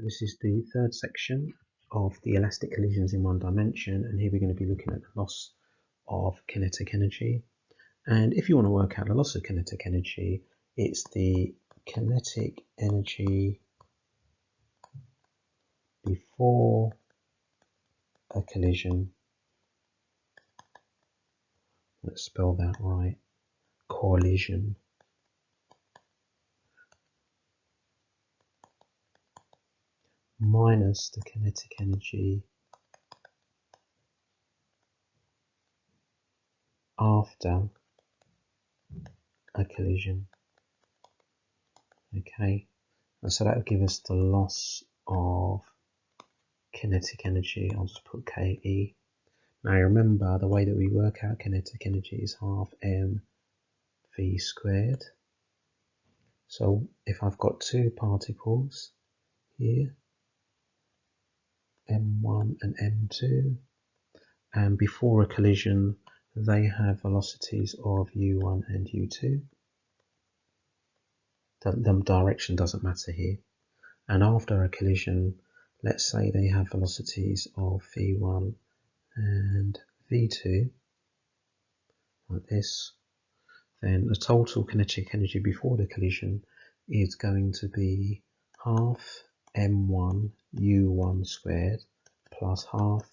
So this is the third section of the elastic collisions in one dimension, and here we're going to be looking at the loss of kinetic energy. And if you want to work out the loss of kinetic energy, it's the kinetic energy before a collision. Let's spell that right. Collision. Minus the kinetic energy after a collision. Okay, and so that will give us the loss of kinetic energy. I'll just put KE. Now remember, the way that we work out kinetic energy is half mv squared. So if I've got two particles here, M1 and M2, and before a collision they have velocities of U1 and U2. The direction doesn't matter here. And after a collision, let's say they have velocities of V1 and V2, like this, then the total kinetic energy before the collision is going to be half M1 U1 squared plus half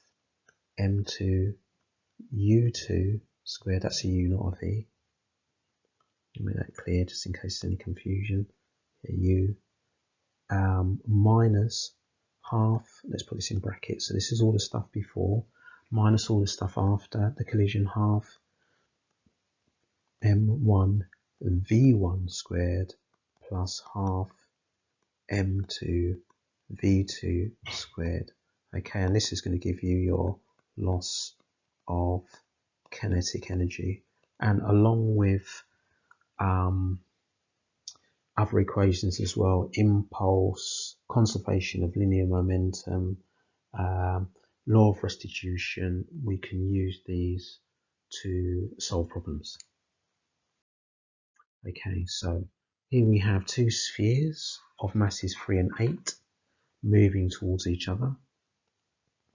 M2 U2 squared. That's a U, not a V. I'll make that clear just in case there's any confusion. A U minus half, let's put this in brackets, so this is all the stuff before minus all the stuff after the collision, half M1 V1 squared plus half M2 V2 squared. Okay, and this is going to give you your loss of kinetic energy, and along with other equations as well, impulse, conservation of linear momentum, law of restitution, we can use these to solve problems. Okay, so here we have two spheres of masses 3 and 8 moving towards each other.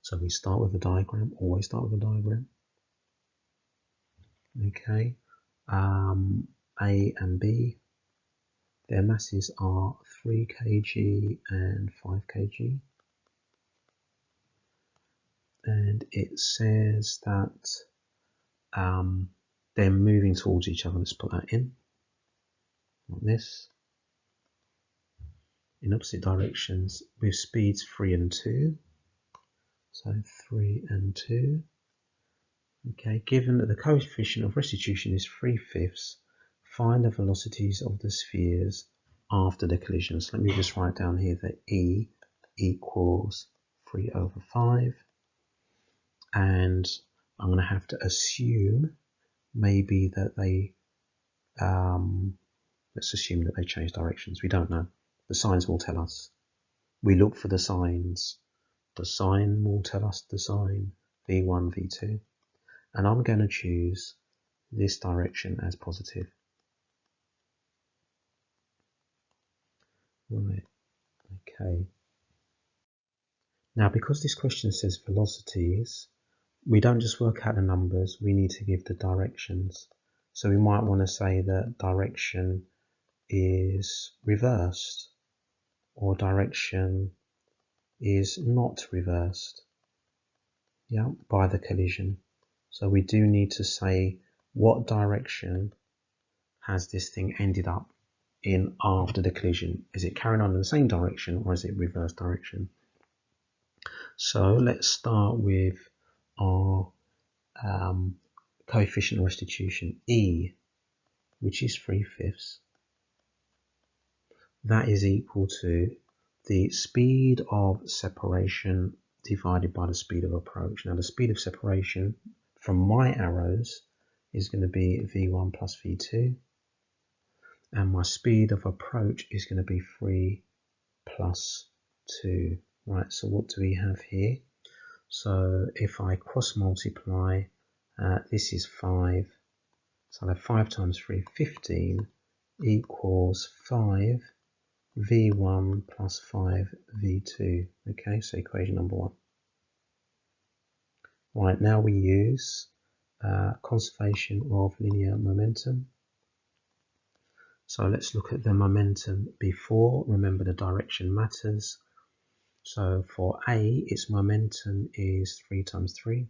So we start with a diagram, always start with a diagram. Okay, A and B, their masses are 3 kg and 5 kg. And it says that they're moving towards each other. Let's put that in, like this, in opposite directions with speeds 3 and 2. So 3 and 2. Okay, given that the coefficient of restitution is 3/5, find the velocities of the spheres after the collision. So let me just write down here that E equals 3/5, and I'm going to have to assume maybe that they let's assume that they change directions. We don't know. The signs will tell us. We look for the signs. The sign will tell us the sign, V1, V2. And I'm going to choose this direction as positive. Right, okay. Now, because this question says velocities, we don't just work out the numbers, we need to give the directions. So we might want to say that direction is reversed, or direction is not reversed, yeah, by the collision. So we do need to say what direction has this thing ended up in after the collision. Is it carrying on in the same direction, or is it reverse direction? So let's start with our coefficient of restitution, E, which is 3/5. That is equal to the speed of separation divided by the speed of approach. Now the speed of separation from my arrows is going to be V1 plus V2, and my speed of approach is going to be 3 plus 2. Right, so what do we have here? So if I cross multiply, this is 5, so I have 5 times 3, 15, equals 5 v1 plus 5 v2. Okay, so equation number 1. Right, now we use conservation of linear momentum. So let's look at the momentum before. Remember, the direction matters. So for A, its momentum is 3 times 3.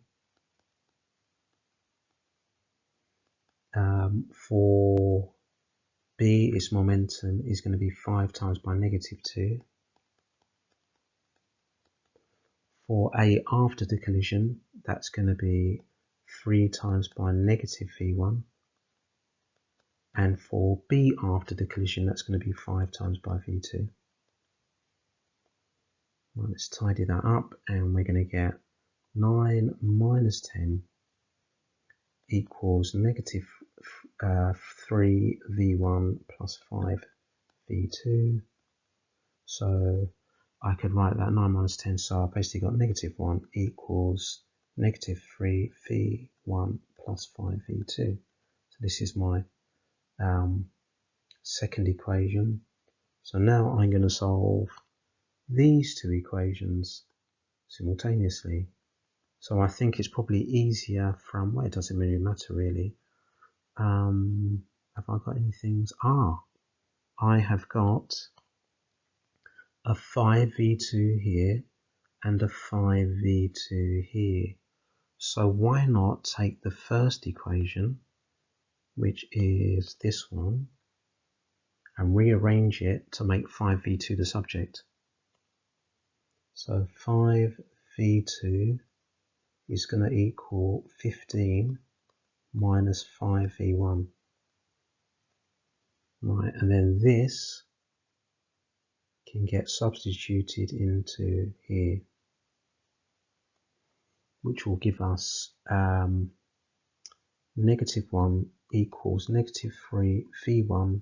For B, its momentum is going to be 5 times by negative 2. For A after the collision, that's going to be 3 times by negative V1. And for B after the collision, that's going to be 5 times by V2. Well, let's tidy that up, and we're going to get 9 minus 10 equals negative 3 V1 plus 5 V2. So I could write that 9 minus 10, so I basically got negative 1 equals negative 3 V1 plus 5 V2. So this is my second equation. So now I'm going to solve these two equations simultaneously. So I think it's probably easier from, well, it doesn't really matter really. Have I got any things? I have got a 5v2 here and a 5v2 here. So why not take the first equation, which is this one, and rearrange it to make 5v2 the subject. So 5v2 is going to equal 15 minus 5v1. Right, and then this can get substituted into here, which will give us negative 1 equals negative 3 v1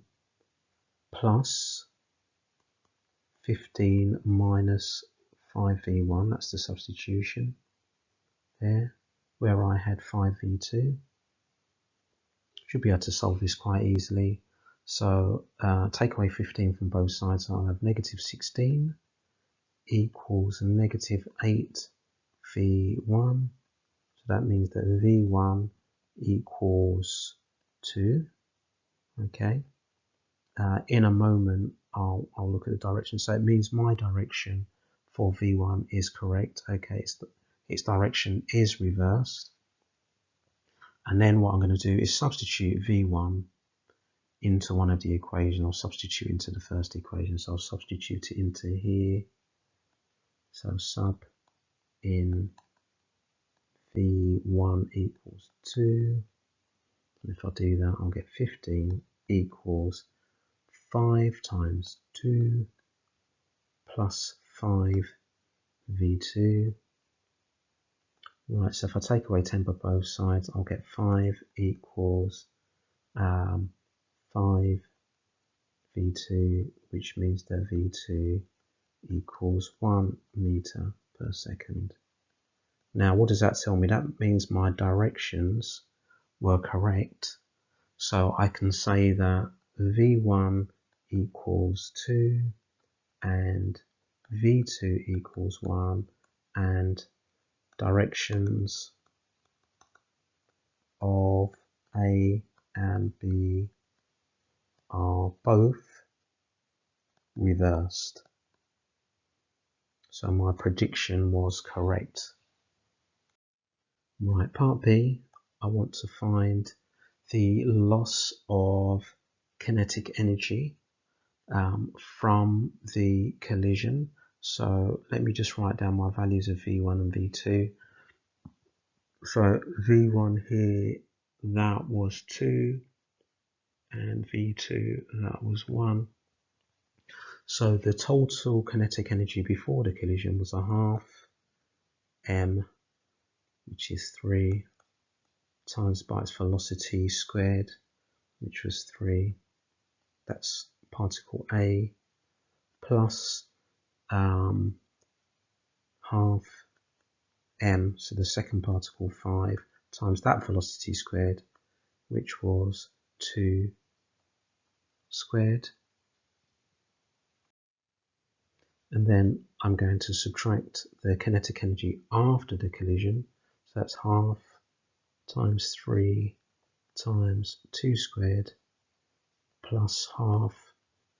plus 15 minus 5v1. That's the substitution there, where I had 5v2. Should be able to solve this quite easily. So take away 15 from both sides, I'll have negative 16 equals negative 8 v1. So that means that v1 equals 2. Okay. In a moment, I'll look at the direction. So it means my direction for v1 is correct. Okay, its direction is reversed. And then what I'm going to do is substitute v1 into one of the equations. I'll substitute into the first equation. So I'll substitute it into here. So sub in v1 equals 2. And if I do that, I'll get 15 equals 5 times 2 plus 5 v2. Right, so if I take away 10 by both sides, I'll get 5 equals 5 v2, which means that v2 equals 1 meter per second. Now, what does that tell me? That means my directions were correct. So I can say that v1 equals 2 and v2 equals 1, and directions of A and B are both reversed. So my prediction was correct. Right, part B, I want to find the loss of kinetic energy from the collision. So let me just write down my values of V1 and V2. So V1 here, that was 2, and V2, that was 1. So the total kinetic energy before the collision was a half m, which is 3, times by its velocity squared, which was 3. That's particle A, plus half m, so the second particle 5, times that velocity squared, which was 2 squared. and then I'm going to subtract the kinetic energy after the collision. So that's half times 3 times 2 squared plus half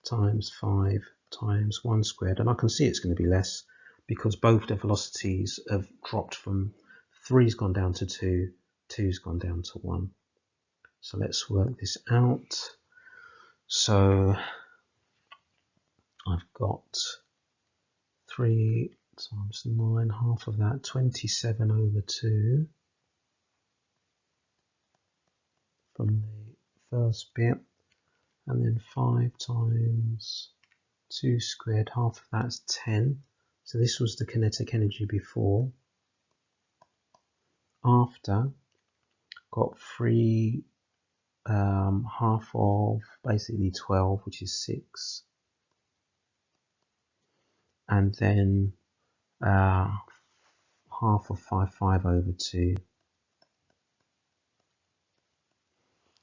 times 5 times 1 squared. And I can see it's going to be less because both the velocities have dropped from 3's gone down to 2, 2's gone down to 1. So let's work this out. So I've got 3 times 9, half of that, 27 over 2 from the first bit, and then 5 times 2 squared, half of that's 10. So this was the kinetic energy before. After, got 3 half of basically 12, which is 6, and then half of 5 over 2.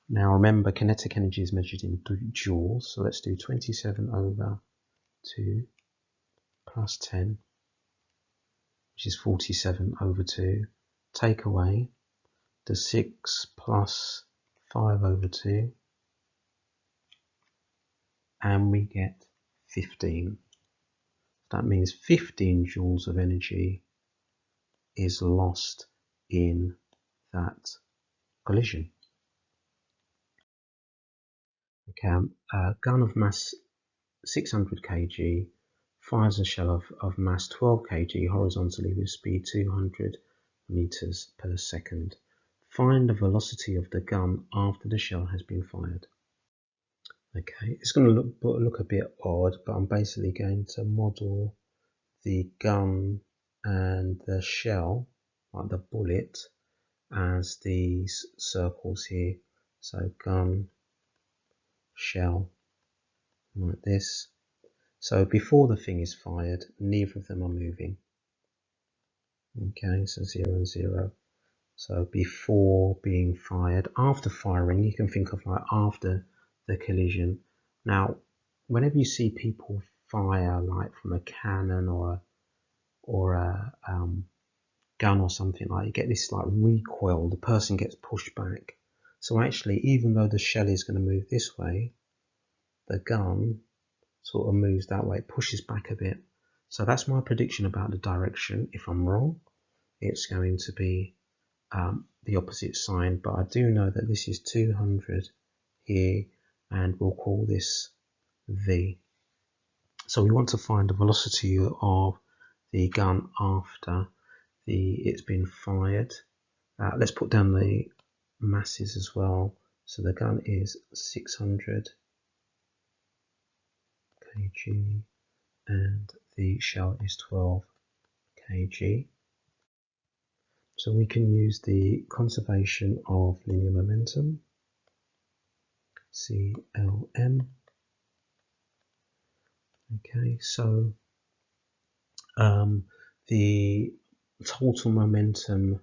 Now remember, kinetic energy is measured in joules, so let's do 27 over 2 plus 10, which is 47 over 2. Take away the 6 plus 5 over 2, and we get 15. That means 15 joules of energy is lost in that collision. Okay, a gun of mass 600 kg fires a shell of mass 12 kg horizontally with speed 200 meters per second. Find the velocity of the gun after the shell has been fired. Okay, it's going to look a bit odd, but I'm basically going to model the gun and the shell, like the bullet, as these circles here. So gun, shell, like this. So before the thing is fired, neither of them are moving. Okay, so 0 and 0. So before being fired. After firing, you can think of like after the collision. Now, whenever you see people fire like from a cannon or a gun or something, like you get this like recoil, the person gets pushed back. So actually, even though the shell is going to move this way, the gun sort of moves that way, pushes back a bit. So that's my prediction about the direction. If I'm wrong, it's going to be the opposite sign, but I do know that this is 200 here, and we'll call this V. So we want to find the velocity of the gun after it's been fired. Let's put down the masses as well. So the gun is 600 kg and the shell is 12 kg. So we can use the conservation of linear momentum, CLM. Okay, so the total momentum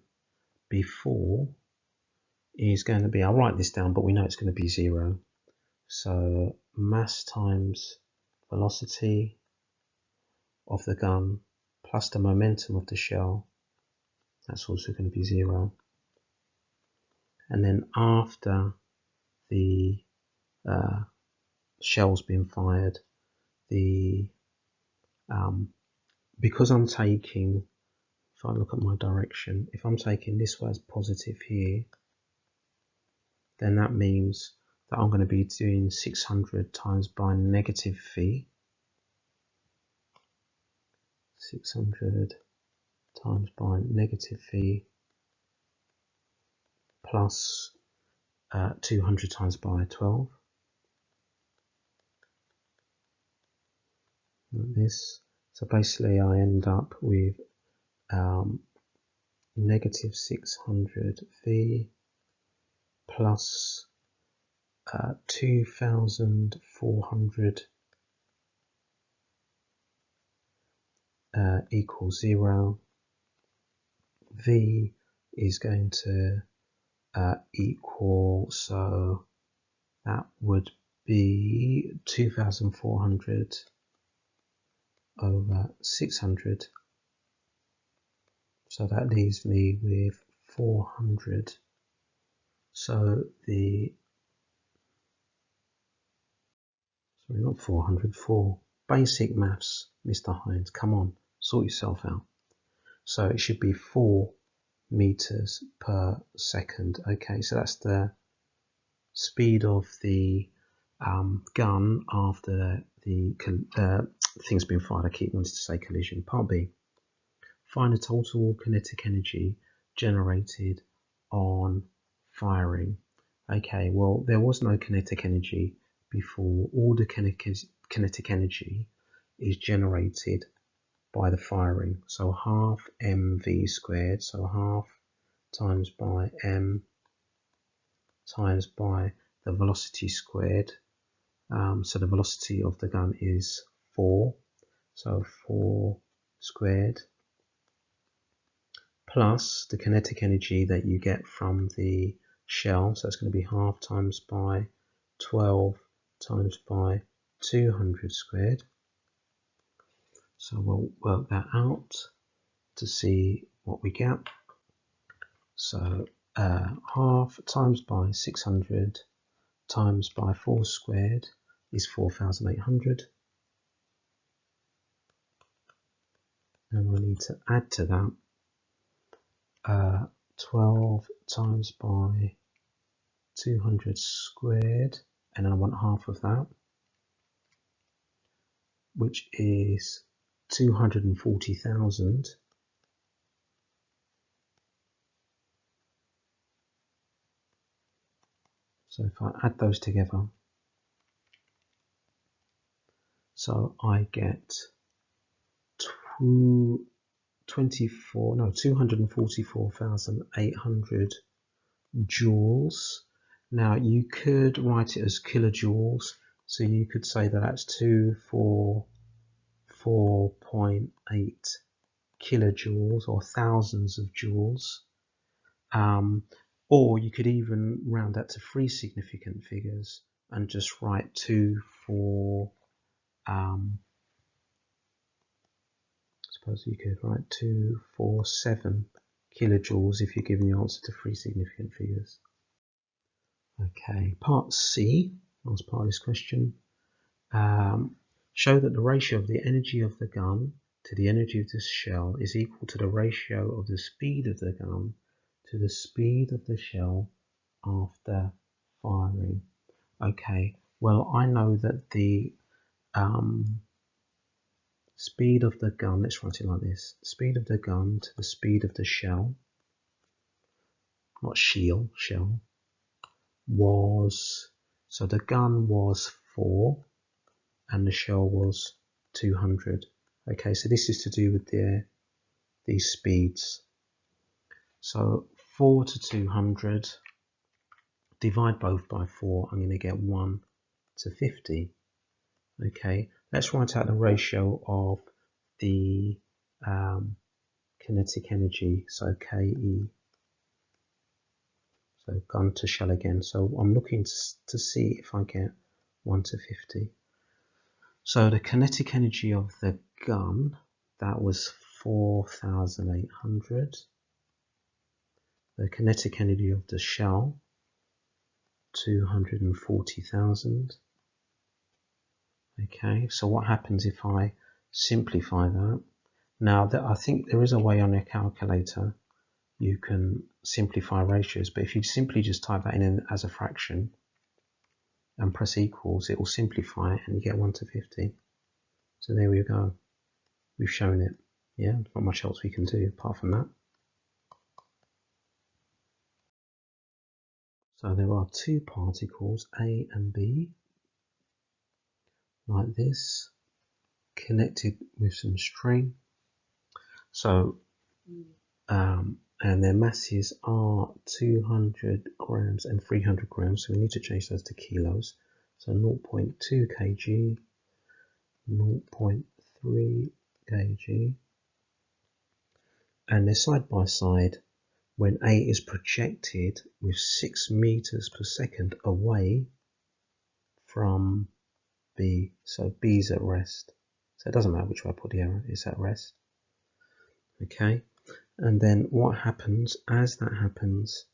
before is going to be, I'll write this down, but we know it's going to be 0. So mass times velocity of the gun plus the momentum of the shell, that's also going to be 0. And then after the shell's been fired, the because I'm taking, if I look at my direction, if I'm taking this way as positive here, then that means that I'm going to be doing 600 times by negative V. 600 times by negative V plus 200 times by 12. Like this. So basically I end up with negative 600 V plus 2400 equals 0. V is going to equal, so that would be 2400 over 600. So that leaves me with 400. So sorry, not 400, 4. Basic maths, Mr. Hines, come on, sort yourself out. So it should be 4 meters per second. Okay, so that's the speed of the gun after the thing's been fired. I keep wanting to say collision. Part B. Find the total kinetic energy generated on firing. Okay, well, there was no kinetic energy before. All the kinetic energy is generated by the firing. So half mv squared, so half times by m times by the velocity squared. So the velocity of the gun is 4. So 4 squared plus the kinetic energy that you get from the shell. So it's going to be half times by 12 times by 200 squared. So we'll work that out to see what we get. So half times by 600 times by 4 squared is 4,800. And I need to add to that 12 times by 200 squared, and I want half of that, which is 240,000. So if I add those together, so I get 244,800 joules. Now you could write it as kilojoules, so you could say that that's 244.8 kilojoules, or thousands of joules. Or you could even round that to 3 significant figures and just write suppose you could write 247 kilojoules if you're giving the answer to 3 significant figures. Okay, part C, last part of this question. Show that the ratio of the energy of the gun to the energy of the shell is equal to the ratio of the speed of the gun to the speed of the shell after firing. Okay, well, I know that the speed of the gun, let's write it like this, speed of the gun to the speed of the shell, not shell, was, so the gun was 4 and the shell was 200. Okay, so this is to do with these speeds. So 4 to 200, divide both by 4, I'm going to get 1 to 50. Okay, let's write out the ratio of the kinetic energy, so KE, so gun to shell again. So I'm looking to see if I get 1 to 50. So the kinetic energy of the gun, that was 4,800. The kinetic energy of the shell, 240,000. Okay, so what happens if I simplify that? Now, I think there is a way on your calculator you can simplify ratios, but if you simply just type that in as a fraction and press equals, it will simplify it and you get 1 to 50. So there we go. We've shown it. Yeah, not much else we can do apart from that. So there are 2 particles, A and B, like this, connected with some string. So, and their masses are 200 grams and 300 grams, so we need to change those to kilos. So 0.2 kg, 0.3 kg, and they're side by side when A is projected with 6 meters per second away from B. So B is at rest. So it doesn't matter which way I put the arrow, it's at rest. Okay, and then what happens, as that happens,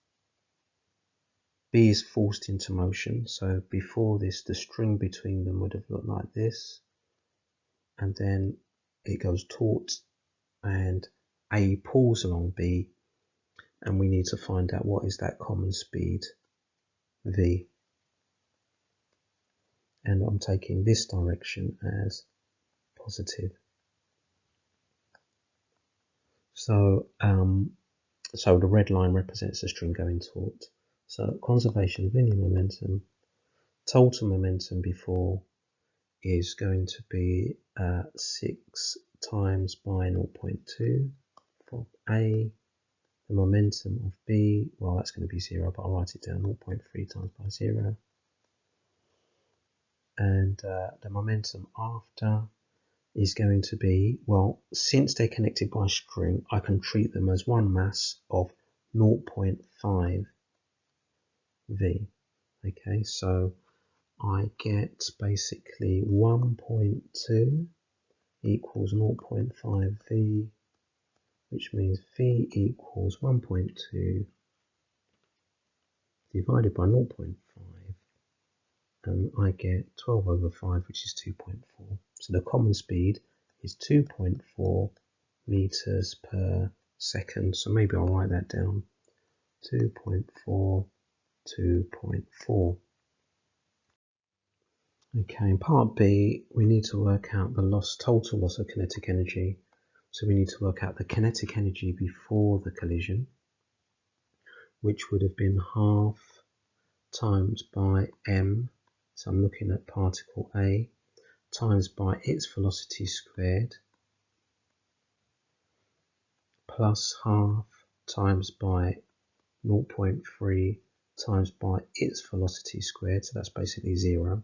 B is forced into motion. So before this, the string between them would have looked like this, and then it goes taut, and A pulls along B, and we need to find out what is that common speed, V. And I'm taking this direction as positive. So, so the red line represents the string going taut. So conservation of linear momentum, total momentum before is going to be 6 times by 0.2 for A. The momentum of B, well, that's going to be 0, but I'll write it down, 0.3 times by 0. And the momentum after is going to be, well, since they're connected by string, I can treat them as one mass of 0.5 V. Okay, so I get basically 1.2 equals 0.5 V, which means V equals 1.2 divided by 0.5, and I get 12 over 5, which is 2.4. So the common speed is 2.4 meters per second. So maybe I'll write that down. 2.4, 2.4. Okay, in part B, we need to work out the total loss of kinetic energy. So we need to work out the kinetic energy before the collision, which would have been half times by m. So I'm looking at particle A, times by its velocity squared, plus half times by 0.3 times by its velocity squared, so that's basically 0.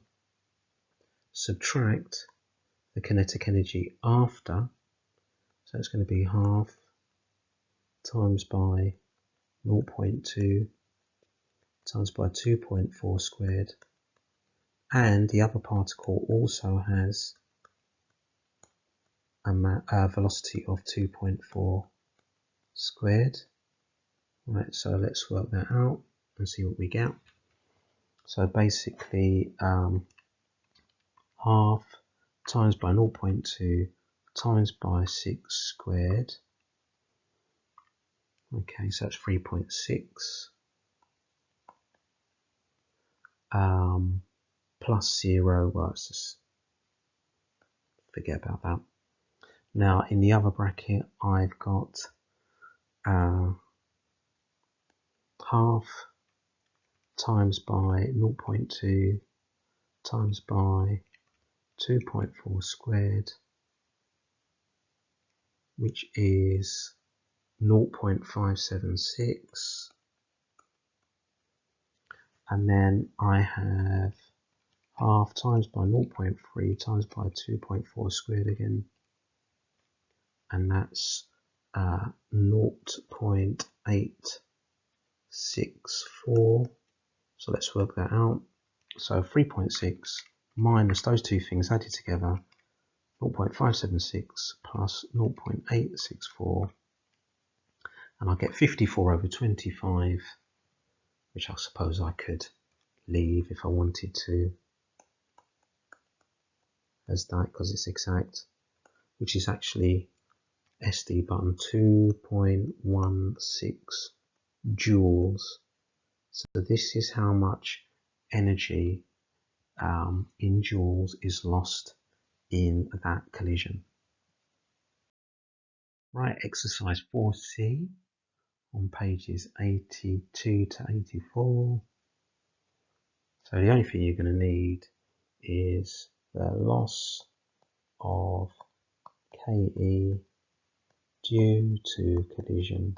Subtract the kinetic energy after, so it's going to be half times by 0.2 times by 2.4 squared, and the other particle also has a velocity of 2.4 squared. Right, so let's work that out and see what we get. So basically half times by 0.2 times by 6 squared. Okay, so that's 3.6 plus 0. Well, let's just forget about that. Now in the other bracket I've got half times by 0.2 times by 2.4 squared, which is 0.576, and then I have half times by 0.3 times by 2.4 squared again, and that's 0.864. So let's work that out. So 3.6 minus those two things added together, 0.576 plus 0.864, and I get 54 over 25, which I suppose I could leave if I wanted to as that, because it's exact, which is actually SD button 2.16 joules. So this is how much energy in joules is lost in that collision. Right, exercise 4C on pages 82 to 84. So the only thing you're going to need is the loss of KE due to collision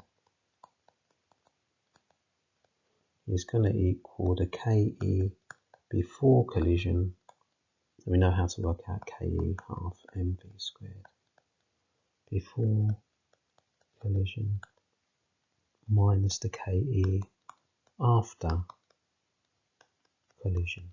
is going to equal the KE before collision. We know how to work out KE, half mv squared, before collision minus the KE after collision.